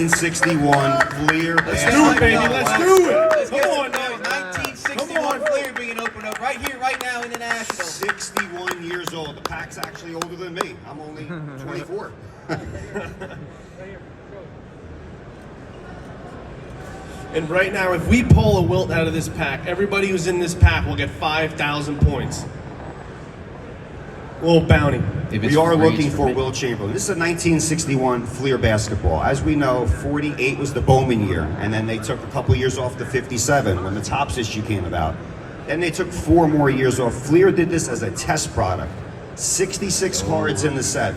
1961 Fleer. Let's do it, baby. Let's do it. Let's Come get on some now. noise. 1961 Fleer being opened up right here, right now in the National. 61 years old. The pack's actually older than me. I'm only 24. And right now, if we pull a Wilt out of this pack, everybody who's in this pack will get 5,000 points. A little bounty. We are looking for Wilt Chamberlain. This is a 1961 Fleer basketball. As we know, 48 was the Bowman year, and then they took a couple years off to 57 when the Topps issue came about. Then they took 4 more years off. Fleer did this as a test product. 66 cards in the set.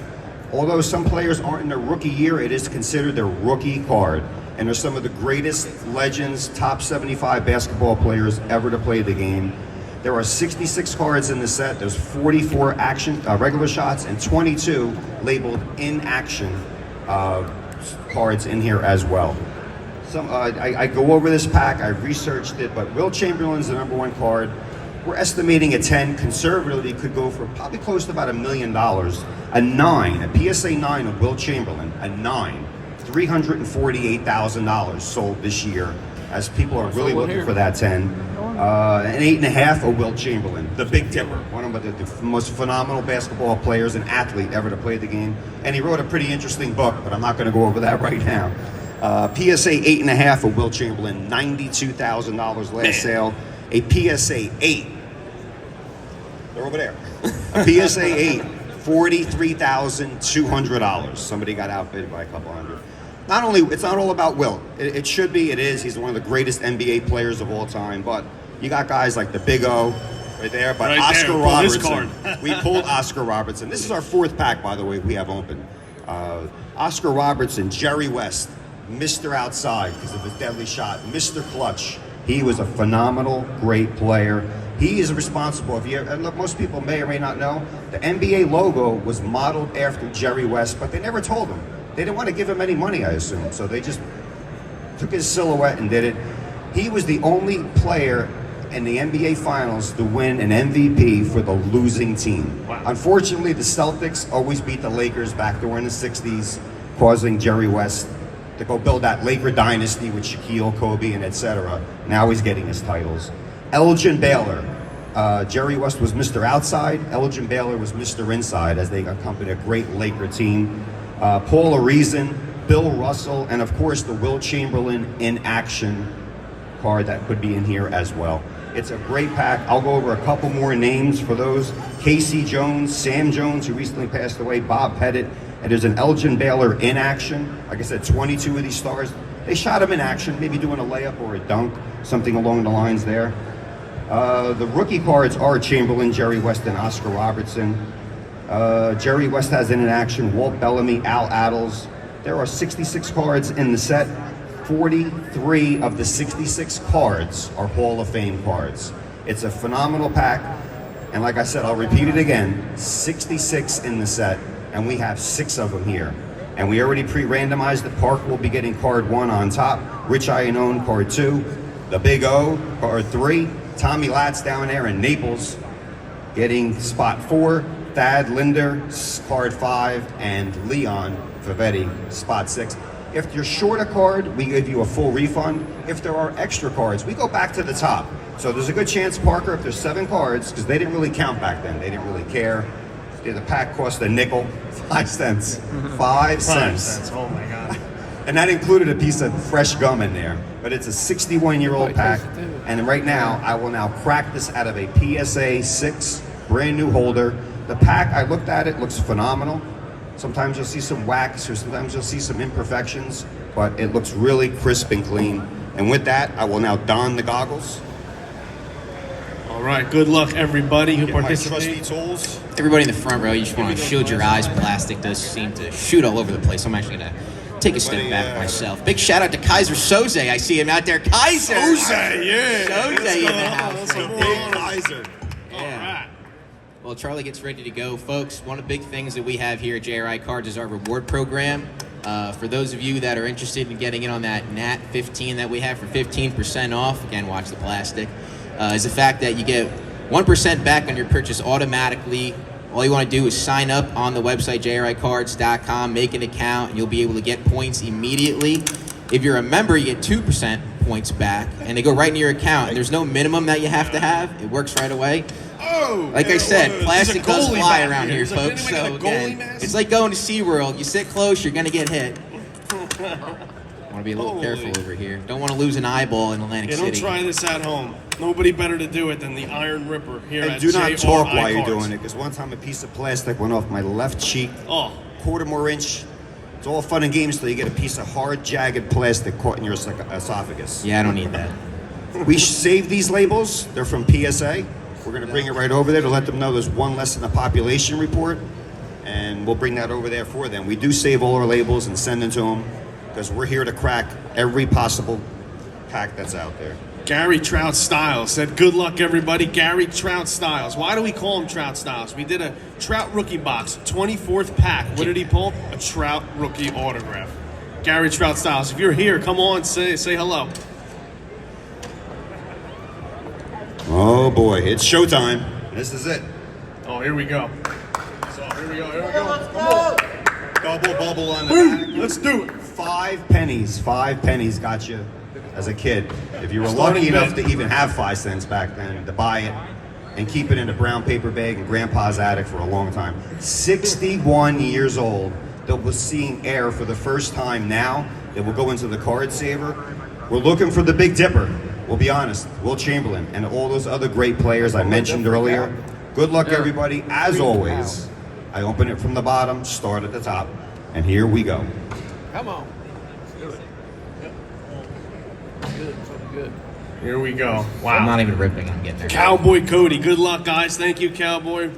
Although some players aren't in their rookie year, it is considered their rookie card. And they're some of the greatest legends, top 75 basketball players ever to play the game. There are 66 cards in the set. There's 44 action regular shots and 22 labeled in action cards in here as well. I go over this pack, I researched it, but Wilt Chamberlain's the #1 card. We're estimating a 10, conservatively could go for probably close to about $1 million. A 9, a PSA 9 of Wilt Chamberlain, a 9, $348,000 sold this year, as people are really looking for that 10. An 8.5 of Wilt Chamberlain, the Big Dipper, one of the most phenomenal basketball players and athlete ever to play the game. And he wrote a pretty interesting book, but I'm not going to go over that right now. PSA 8.5 of Wilt Chamberlain, $92,000 last sale. A PSA 8, they're over there. A PSA 8, $43,200. Somebody got outbid by a couple hundred. It's not all about Wilt. It should be, it is. He's one of the greatest NBA players of all time, but you got guys like the Big O right there, but right Oscar there, Robertson. We pulled Oscar Robertson. This is our 4th pack, by the way, we have open. Oscar Robertson, Jerry West, Mr. Outside because of his deadly shot, Mr. Clutch. He was a phenomenal, great player. He is responsible. And look, most people may or may not know, the NBA logo was modeled after Jerry West, but they never told him. They didn't want to give him any money, I assume, so they just took his silhouette and did it. He was the only player in the NBA Finals to win an MVP for the losing team. Wow. Unfortunately, the Celtics always beat the Lakers back during the 60s, causing Jerry West to go build that Laker dynasty with Shaquille, Kobe, and etc. Now he's getting his titles. Elgin Baylor. Jerry West was Mr. Outside. Elgin Baylor was Mr. Inside as they accompanied a great Laker team. Paul Arizin, Bill Russell, and of course the Wilt Chamberlain in action card that could be in here as well. It's a great pack. I'll go over a couple more names for those. Casey Jones, Sam Jones, who recently passed away, Bob Pettit, and there's an Elgin Baylor in action. Like I said, 22 of these stars. They shot him in action, maybe doing a layup or a dunk, something along the lines there. The rookie cards are Chamberlain, Jerry West, and Oscar Robertson. Jerry West has in action Walt Bellamy, Al Attles. There are 66 cards in the set. 43 of the 66 cards are Hall of Fame cards. It's a phenomenal pack. And like I said, I'll repeat it again, 66 in the set, and we have 6 of them here. And we already pre-randomized the Park will be getting card 1 on top, Rich Iannone card 2, the Big O card 3, Tommy Latz down there in Naples getting spot 4, Thad Linder card 5, and Leon Favetti spot 6. If you're short a card, we give you a full refund. If there are extra cards, we go back to the top. So there's a good chance, Parker, if there's 7 cards, because they didn't really count back then. They didn't really care. The pack cost a nickel, 5 cents. 5 cents. Oh my God. And that included a piece of fresh gum in there. But it's a 61-year-old pack. And right now, I will now crack this out of a PSA 6 brand new holder. The pack, I looked at it, looks phenomenal. Sometimes you'll see some wax or sometimes you'll see some imperfections, but it looks really crisp and clean. And with that, I will now don the goggles. All right, good luck everybody who participated. Trusty tools. Everybody in the front row, you just want to shield your eyes. Plastic does seem to shoot all over the place. I'm actually going to take a step back myself. Big shout out to Kaiser Soze. I see him out there. Kaiser! Soze, yeah! Soze in the house. Big Kaiser. Yeah. Well, Charlie gets ready to go, folks. One of the big things that we have here at JRI Cards is our reward program. For those of you that are interested in getting in on that NAT 15 that we have for 15% off, again, watch the plastic, is the fact that you get 1% back on your purchase automatically All you want to do is sign up on the website, jricards.com, make an account, and you'll be able to get points immediately. If you're a member, you get 2% points back, and they go right into your account. And there's no minimum that you have to have. It works right away. Oh, Like I said, plastic does fly around here, He's like, folks. "Anybody So got a goalie again, mask?" it's like going to SeaWorld. You sit close, you're going to get hit. Want to be a little Holy. careful over here. Don't want to lose an eyeball in Atlantic Yeah, City. don't try this at home. Nobody better to do it than the Iron Ripper here And at do not talk JRI while you're Cards. doing it, because one time a piece of plastic went off my left cheek, Oh, quarter more inch. It's all fun and games till you get a piece of hard, jagged plastic caught in your esophagus. Yeah, I don't need that. We save these labels. They're from PSA. We're going to bring it right over there to let them know there's one less in the population report, and we'll bring that over there for them. We do save all our labels and send them to them because we're here to crack every possible pack that's out there. Gary Trout Styles said, "Good luck, everybody." Gary Trout Styles. Why do we call him Trout Styles? We did a Trout rookie box, 24th pack. What did he pull? A Trout rookie autograph. Gary Trout Styles. If you're here, come on, say hello. Oh boy, it's showtime. This is it. Oh, here we go. So here we go. Come on. Double bubble on the Boom. back. Let's do it. 5 pennies. 5 pennies got you as a kid. If you were Starting lucky enough bid. to even have 5 cents back then, to buy it and keep it in a brown paper bag in Grandpa's attic for a long time. 61 years old, that was seeing air for the first time now, that will go into the card saver. We're looking for the Big Dipper. We'll be honest, Wilt Chamberlain and all those other great players I mentioned earlier. Good luck, everybody. As always, I open it from the bottom, start at the top, and here we go. Come on. Here we go. I'm Wow. not even ripping. I'm getting there. Cowboy Cody. Good luck, guys. Thank you, Cowboy.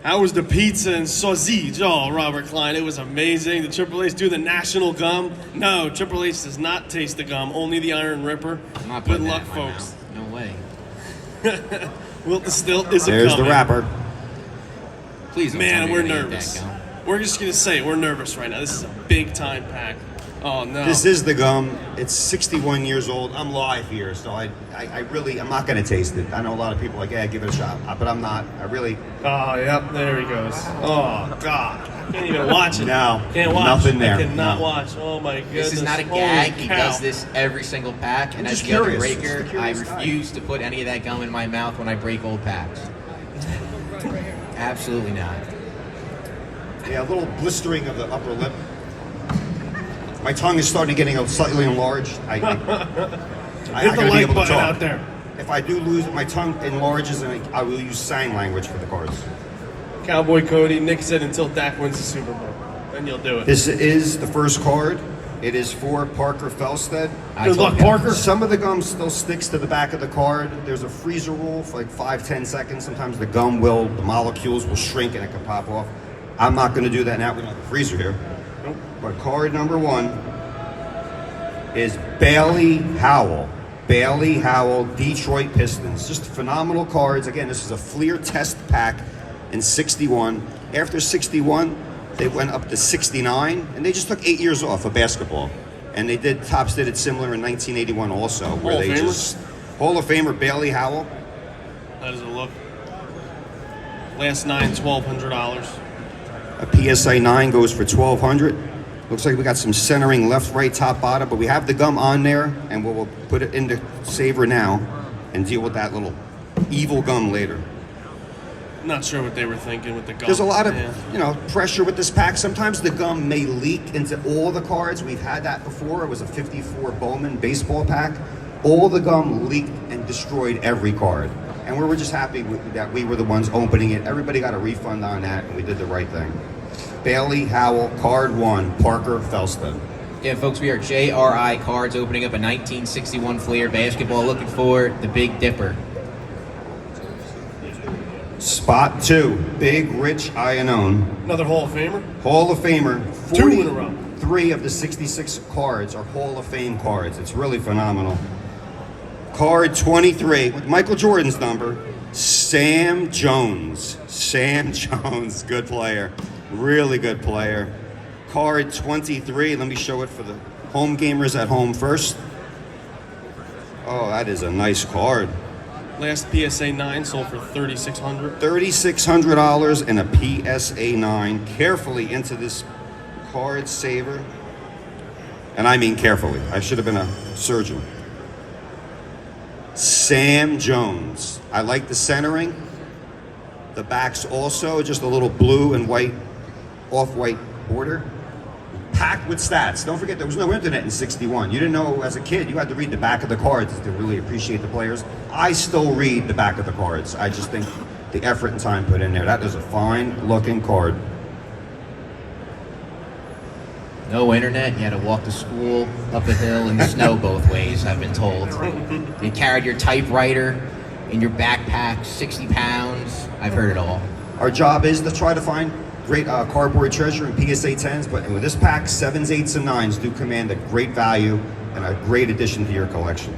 How was the pizza and sausage? Oh, Robert Klein, it was amazing. The Triple H do the national gum? No, Triple H does not taste the gum, only the Iron Ripper. I'm not Good putting luck, that in my folks. mouth. No way. Wilt the Stilt is a There's the coming. wrapper. Please don't tell Man, me we're you're gonna eat nervous. that gum. We're just going to say it. We're nervous right now. This is a big time pack. Oh, no. This is the gum. It's 61 years old. I'm live here, so I'm not going to taste it. I know a lot of people are like, yeah, give it a shot. But I'm not. I really, Oh, yep. There he goes. Oh, God. I can't even watch it. No, Can't watch. nothing there. I cannot No. watch. Oh, my goodness. This is not a Holy gag. He cow. does this every single pack. And I'm as just the other curious. breaker, Just a I curious guy. refuse to put any of that gum in my mouth when I break old packs. Absolutely not. yeah, a little blistering of the upper lip. My tongue is starting getting slightly enlarged. I'm Hit not the going to be like able to button talk. out there. If I do lose, my tongue enlarges, and I will use sign language for the cards. Cowboy Cody, Nick said until Dak wins the Super Bowl. Then you'll do it. This is the first card. It is for Parker Felstead. I Good told luck, you. Parker. Some of the gum still sticks to the back of the card. There's a freezer rule for like 5-10 seconds. Sometimes the molecules will shrink and it can pop off. I'm not going to do that now. We don't have a freezer here. Nope. But card number 1 is Bailey Howell. Bailey Howell, Detroit Pistons. Just phenomenal cards. Again, this is a Fleer test pack in 61. After 61, they went up to 69, and they just took 8 years off of basketball. And they did, Topps did it similar in 1981 also, where Hall of they Famer? just, Hall of Famer Bailey Howell. How does it look? Last nine, $1,200. A PSA 9 goes for $1,200. Looks like we got some centering left, right, top, bottom, but we have the gum on there, and we'll put it in the saver now and deal with that little evil gum later. Not sure what they were thinking with the gum. There's a lot of, Yeah. pressure with this pack. Sometimes the gum may leak into all the cards. We've had that before. It was a 54 Bowman baseball pack. All the gum leaked and destroyed every card. And we were just happy that we were the ones opening it. Everybody got a refund on that, and we did the right thing. Bailey Howell, card 1, Parker Felstead. Yeah, folks, we are JRI Cards opening up a 1961 Fleer basketball, looking for the Big Dipper. Spot 2, Big Rich Iannone. Another Hall of Famer. Hall of Famer. 2 in a row. 43 of the 66 cards are Hall of Fame cards. It's really phenomenal. Card 23, with Michael Jordan's number, Sam Jones. Sam Jones, good player. Really good player. Card 23, let me show it for the home gamers at home first. Oh, that is a nice card. Last PSA 9 sold for $3,600. $3,600 and a PSA 9. Carefully into this card saver. And I mean carefully. I should have been a surgeon. Sam Jones. I like the centering. The back's also just a little blue and white, off-white border. Packed with stats. Don't forget, there was no internet in 61. You didn't know as a kid, you had to read the back of the cards to really appreciate the players. I still read the back of the cards. I just think the effort and time put in there. That is a fine-looking card. No internet. You had to walk to school up a hill in the snow both ways, I've been told. You carried your typewriter in your backpack, 60 pounds. I've heard it all. Our job is to try to find great cardboard treasure in PSA 10s, but with this pack, 7s, 8s, and 9s do command a great value and a great addition to your collection.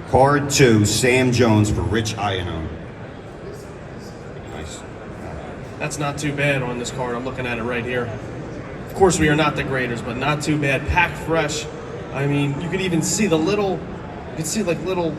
Card 2, Sam Jones for Rich Iannone. Nice. That's not too bad on this card. I'm looking at it right here. Of course, we are not the graders, but not too bad. Packed fresh. I mean, you could even see the little, you could see like little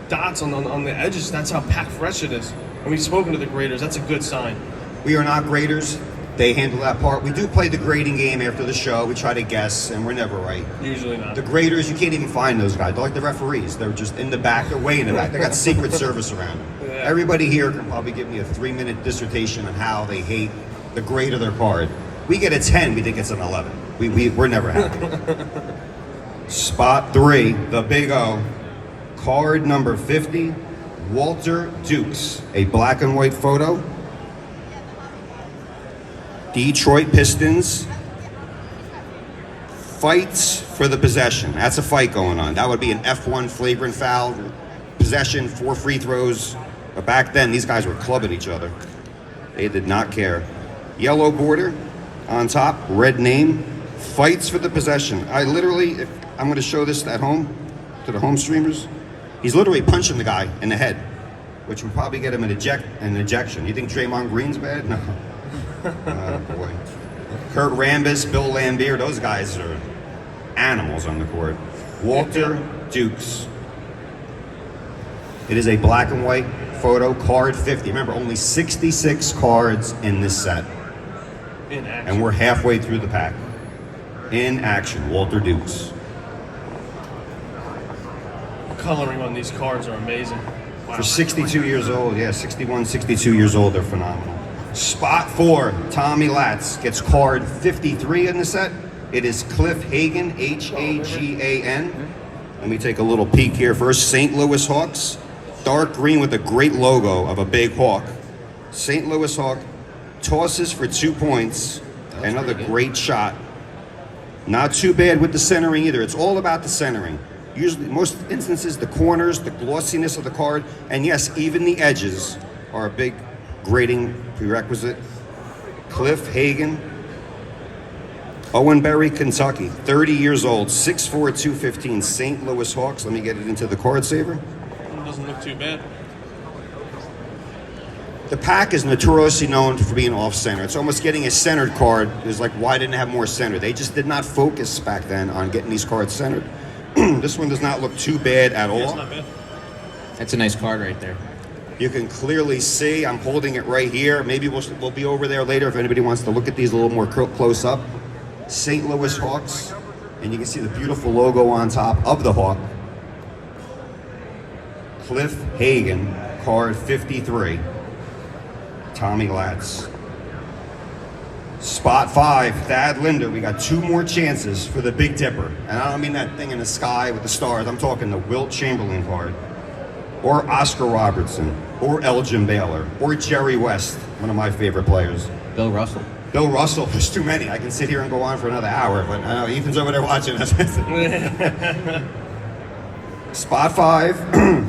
dots on the edges. That's how packed fresh it is. And we've spoken to the graders. That's a good sign. We are not graders. They handle that part. We do play the grading game after the show. We try to guess, and we're never right. Usually not. The graders, you can't even find those guys. They're like the referees. They're just in the back. They're way in the back. They got Secret Service around them. Yeah. Everybody here can probably give me a 3-minute dissertation on how they hate the grade of their card. We get a 10, we think it's an 11. We're never happy. Spot 3, the Big O. Card number 50, Walter Dukes. A black and white photo. Detroit Pistons. Fights for the possession. That's a fight going on. That would be an F1 flagrant foul. Possession, 4 free throws. But back then, these guys were clubbing each other. They did not care. Yellow border on top, red name. Fights for the possession. I literally, if I'm going to show this at home, to the home streamers, he's literally punching the guy in the head, which would probably get him an ejection. You think Draymond Green's bad? No. Oh, boy. Kurt Rambis, Bill Lambier, those guys are animals on the court. Walter Dukes. It is a black and white photo, card 50. Remember, only 66 cards in this set. In action. And we're halfway through the pack. In action, Walter Dukes. The coloring on these cards are amazing. Wow. For 62 years old, yeah, 61, 62 years old, they're phenomenal. Spot 4, Tommy Latz gets card 53 in the set. It is Cliff Hagan, Hagan. Let me take a little peek here first. St. Louis Hawks, dark green with a great logo of a big hawk. St. Louis Hawk tosses for 2 points. Another great shot. Not too bad with the centering either. It's all about the centering. Usually, most instances, the corners, the glossiness of the card, and yes, even the edges are a big grading prerequisite. Cliff Hagan, Owenbury, Kentucky, 30 years old, 6'4", 215, St. Louis Hawks. Let me get it into the card saver. Doesn't look too bad. The pack is notoriously known for being off-center. It's almost getting a centered card. It's like, why didn't it have more center? They just did not focus back then on getting these cards centered. This one does not look too bad at all. Yeah, it's not bad. That's a nice card right there. You can clearly see, I'm holding it right here. Maybe we'll be over there later if anybody wants to look at these a little more close up. St. Louis Hawks, and you can see the beautiful logo on top of the Hawk. Cliff Hagan, card 53. Tommy Latz. Spot 5, Thad Linder. We got 2 more chances for the Big Dipper. And I don't mean that thing in the sky with the stars. I'm talking the Wilt Chamberlain card. Or Oscar Robertson. Or Elgin Baylor. Or Jerry West, one of my favorite players. Bill Russell. Bill Russell, there's too many. I can sit here and go on for another hour, but I know Ethan's over there watching us. Spot 5,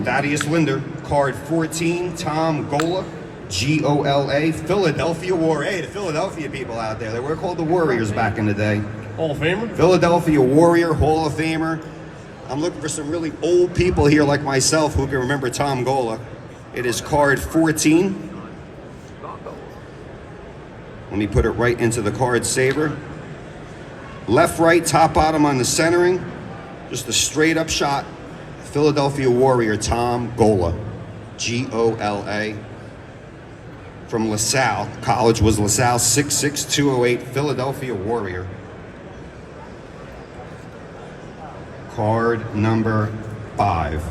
Thaddeus Linder. Card 14, Tom Gola. Gola, Philadelphia Warrior. Hey, the Philadelphia people out there. They were called the Warriors back in the day. Hall of Famer? Philadelphia Warrior, Hall of Famer. I'm looking for some really old people here like myself who can remember Tom Gola. It is card 14. Let me put it right into the card saver. Left, right, top, bottom on the centering. Just a straight up shot. Philadelphia Warrior, Tom Gola. Gola. From LaSalle. College was LaSalle, 6'6", 208, Philadelphia Warrior. Card number 5.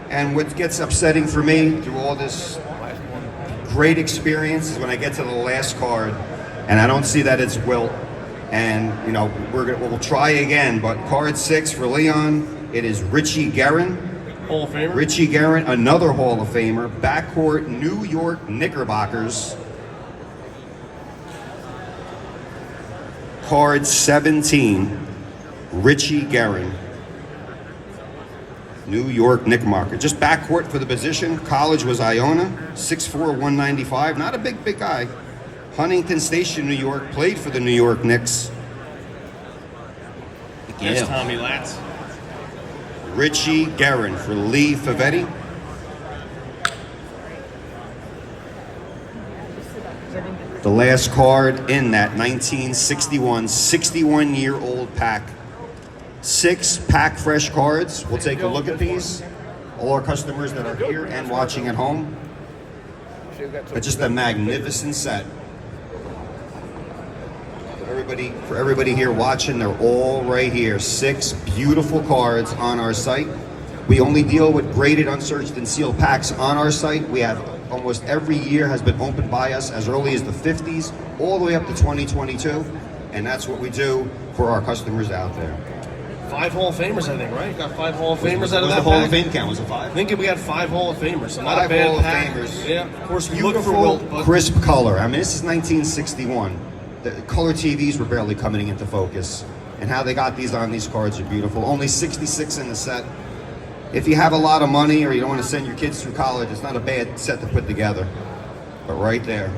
And what gets upsetting for me through all this great experience is when I get to the last card and I don't see that it's Wilt. And you know, we'll try again, but card 6 for Leon, it is Richie Garan. Hall of Famer. Richie Garan, another Hall of Famer. Backcourt New York Knickerbockers. Card 17, Richie Garan. New York Knickerbocker. Just backcourt for the position. College was Iona, 6'4", 195. Not a big guy. Huntington Station, New York. Played for the New York Knicks. There's Yeah. Tommy Latz. Richie Garan for Lee Favetti. The last card in that 1961 61-year-old pack. 6 pack fresh cards. We'll take a look at these. All our customers that are here and watching at home. It's just a magnificent set. For everybody here watching, they're all right here. 6 beautiful cards on our site. We only deal with graded, unsearched, and sealed packs on our site. We have almost every year has been opened by us as early as the 50s, all the way up to 2022. And that's what we do for our customers out there. 5 Hall of Famers, I think, right? Got 5 Hall of Famers Was out of the that Hall pack? of Fame count? Was it I 5? think we had 5 Hall of Famers, so not a 5 bad Hall of pack. Famers. Yeah, of course we look for Beautiful, Wilt, but crisp color. I mean, this is 1961. The color TVs were barely coming into focus. And how they got these on these cards are beautiful. Only 66 in the set. If you have a lot of money or you don't want to send your kids through college, it's not a bad set to put together. But right there.